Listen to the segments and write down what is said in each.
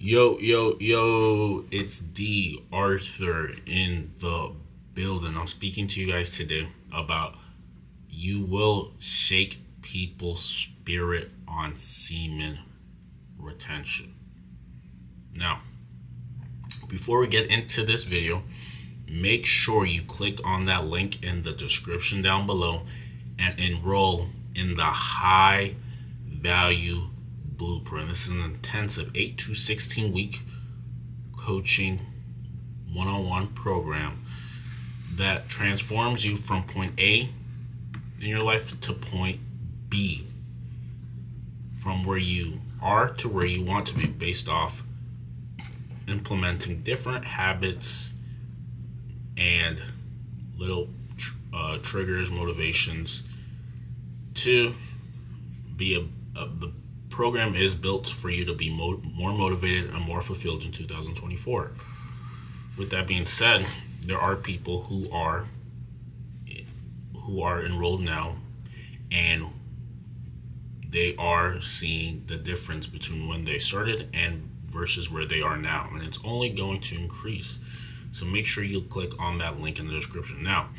Yo, it's D.Arthur in the building. I'm speaking to you guys today about you will shake people's spirit on semen retention. Now, before we get into this video, make sure you click on that link in the description down below and enroll in the high value blueprint. This is an intensive 8 to 16 week coaching one-on-one program that transforms you from point A in your life to point B, from where you are to where you want to be, based off implementing different habits and little triggers, motivations to be the program is built for you to be more motivated and more fulfilled in 2024. With that being said, there are people who are enrolled now, and they are seeing the difference between when they started and versus where they are now, and it's only going to increase. So make sure you click on that link in the description. Now,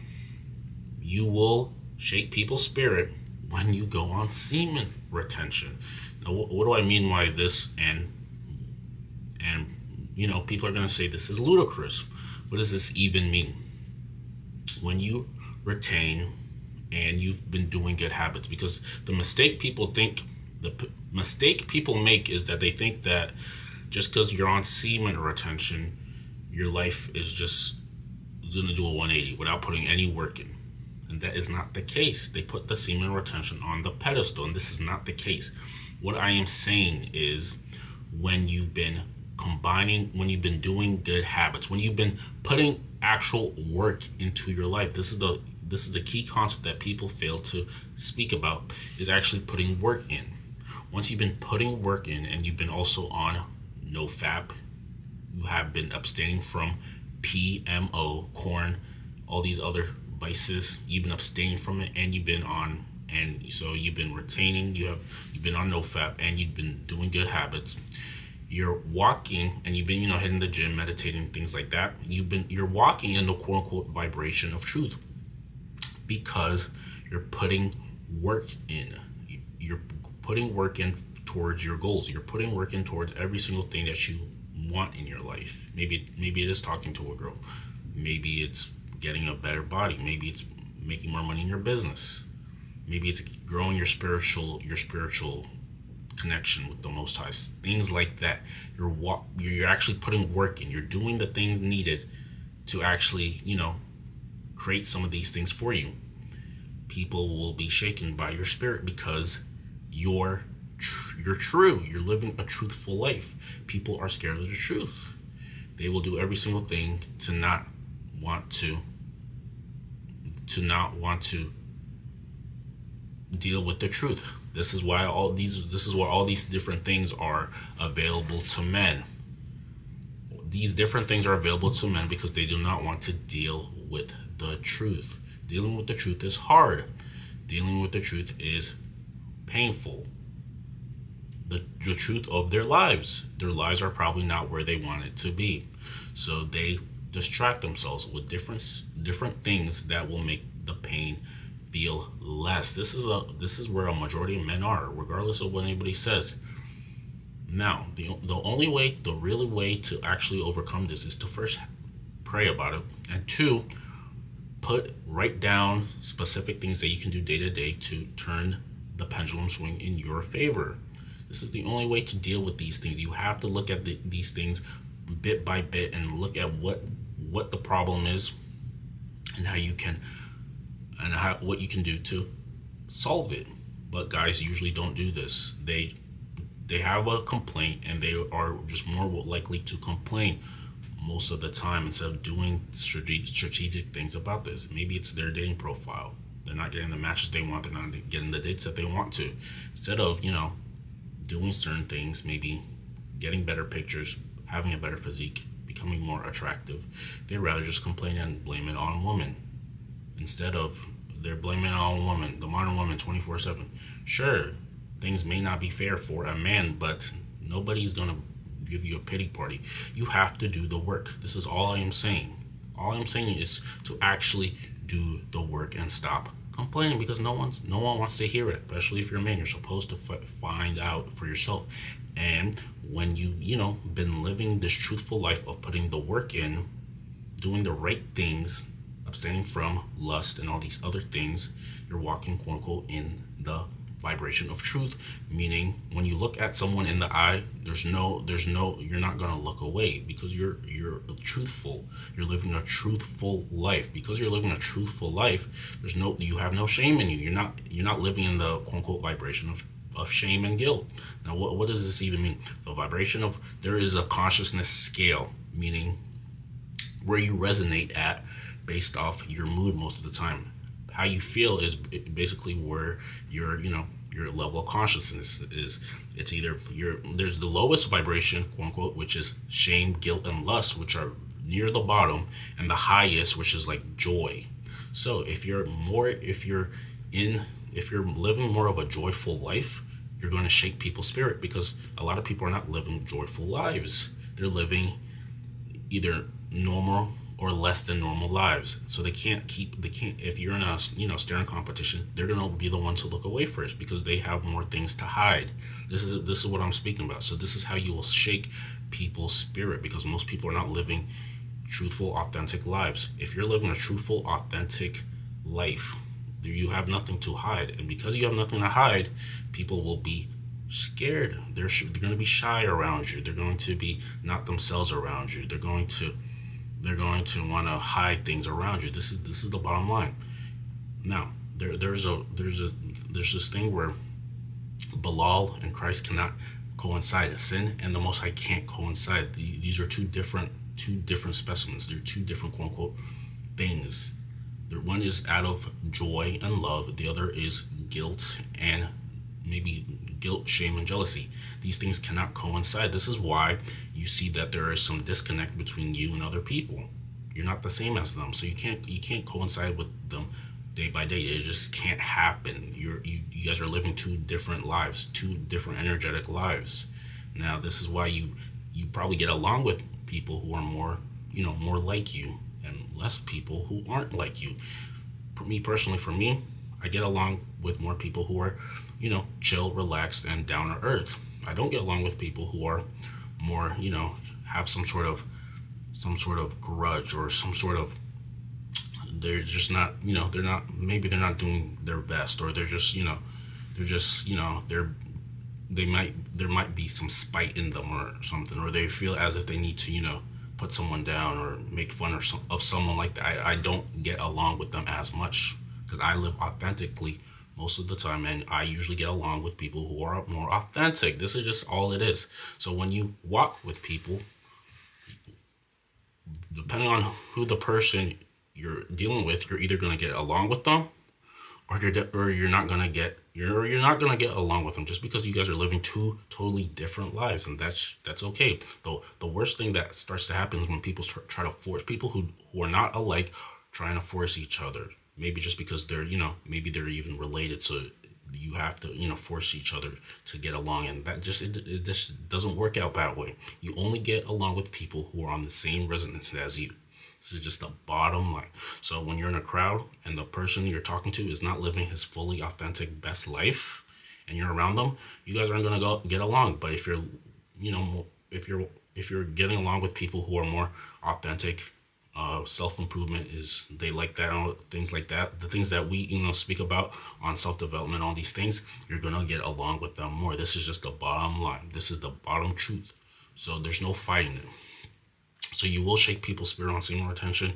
you will shake people's spirit when you go on semen retention. Now, what do I mean by this? And you know, people are going to say this is ludicrous. What does this even mean? When you retain and you've been doing good habits, because the mistake people make is that they think that just because you're on semen retention, your life is going to do a 180 without putting any work in. And that is not the case. They put the semen retention on the pedestal, and this is not the case. What I am saying is, when you've been doing good habits, when you've been putting actual work into your life, this is the key concept that people fail to speak about, is actually putting work in. Once you've been putting work in, and you've been also on no fap, you have been abstaining from PMO, corn, all these other vices, you've been abstaining from it, and you've been retaining, you've been on no fap, and you've been doing good habits. You're walking, and you've been hitting the gym, meditating, things like that. You're walking in the quote unquote vibration of truth, because you're putting work in. You're putting work in towards your goals. You're putting work in towards every single thing that you want in your life. Maybe it is talking to a girl. Maybe it's getting a better body. Maybe it's making more money in your business. Maybe it's growing your spiritual connection with the Most High. Things like that. You're actually putting work in. You're doing the things needed to actually, create some of these things for you. People will be shaken by your spirit because you're true. You're living a truthful life. People are scared of the truth. They will do every single thing to not want to deal with the truth. This is why all these different things are available to men. These different things are available to men because they do not want to deal with the truth. Dealing with the truth is hard. Dealing with the truth is painful. The truth of their lives. Their lives are probably not where they want it to be. So they distract themselves with different things that will make the pain feel less. This is where a majority of men are, regardless of what anybody says. Now, the real way to actually overcome this is to first pray about it, and two, write down specific things that you can do day to day to turn the pendulum swing in your favor. This is the only way to deal with these things. You have to look at these things bit by bit and look at what the problem is, and what you can do to solve it. But guys usually don't do this. They have a complaint, and they are just more likely to complain most of the time instead of doing strategic things about this. Maybe it's their dating profile. They're not getting the matches they want. They're not getting the dates that they want to. Instead of, doing certain things, maybe getting better pictures, having a better physique, becoming more attractive, they'd rather just complain and blame it on women. Instead of, they're blaming it on women, the modern woman, 24/7. Sure, things may not be fair for a man, but nobody's gonna give you a pity party. You have to do the work. This is all I am saying. All I'm saying is to actually do the work and stop complaining, because no one wants to hear it. Especially if you're a man, you're supposed to find out for yourself. And when you been living this truthful life of putting the work in, doing the right things, abstaining from lust and all these other things, you're walking, quote unquote, in the vibration of truth. Meaning, when you look at someone in the eye, there's no, you're not gonna look away, because you're truthful. You're living a truthful life. Because you're living a truthful life, you have no shame in you. You're not living in the quote unquote vibration of shame and guilt. Now, what does this even mean? The vibration of, there is a consciousness scale, meaning where you resonate at based off your mood most of the time. How you feel is basically where your level of consciousness is. It's either there's the lowest vibration, quote unquote, which is shame, guilt, and lust, which are near the bottom, and the highest, which is like joy. So if you're living more of a joyful life, you're going to shake people's spirit, because a lot of people are not living joyful lives. They're living either normal or less than normal lives. So they can't, if you're in a staring competition, they're gonna be the ones to look away first, because they have more things to hide. This is what I'm speaking about. So this is how you will shake people's spirit, because most people are not living truthful, authentic lives. If you're living a truthful, authentic life, you have nothing to hide. And because you have nothing to hide, people will be scared. They're going to be shy around you. They're going to be not themselves around you. They're going to want to hide things around you. This is the bottom line. Now, there's this thing where Belial and Christ cannot coincide. Sin and the Most High can't coincide. These are two different specimens. They're two different, quote unquote, things. One is out of joy and love. The other is guilt and maybe guilt, shame, and jealousy. These things cannot coincide. This is why you see that there is some disconnect between you and other people. You're not the same as them, so you can't coincide with them day by day. It just can't happen. You guys are living two different lives, two different energetic lives. Now, this is why you probably get along with people who are more like you, and less people who aren't like you. For me personally, I get along with more people who are, chill, relaxed, and down to earth. I don't get along with people who are more, have some sort of grudge, or some sort of, they're just not, maybe they're not doing their best, or there might be some spite in them or something, or they feel as if they need to, put someone down or make fun of someone like that. I don't get along with them as much, because I live authentically most of the time, and I usually get along with people who are more authentic. This is just all it is. So when you walk with people, depending on who the person you're dealing with, you're either going to get along with them, or you're not going to get along with them, just because you guys are living two totally different lives, and that's okay. Though the worst thing that starts to happen is when people try to force people who are not alike, trying to force each other. Maybe just because they're maybe they're even related, so you have to force each other to get along, and that it just doesn't work out that way. You only get along with people who are on the same resonance as you. This is just the bottom line. So when you're in a crowd and the person you're talking to is not living his fully authentic best life, and you're around them, you guys aren't gonna get along. But if you're getting along with people who are more authentic, self-improvement is, they like that, things like that, the things that we speak about on self-development, all these things, you're gonna get along with them more. This is just the bottom line. This is the bottom truth. So there's no fighting it. So you will shake people's spirit on seeing more attention,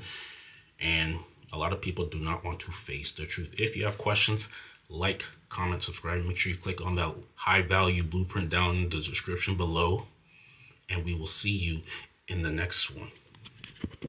and a lot of people do not want to face the truth. If you have questions, like, comment, subscribe. Make sure you click on that high value blueprint down in the description below, and we will see you in the next one.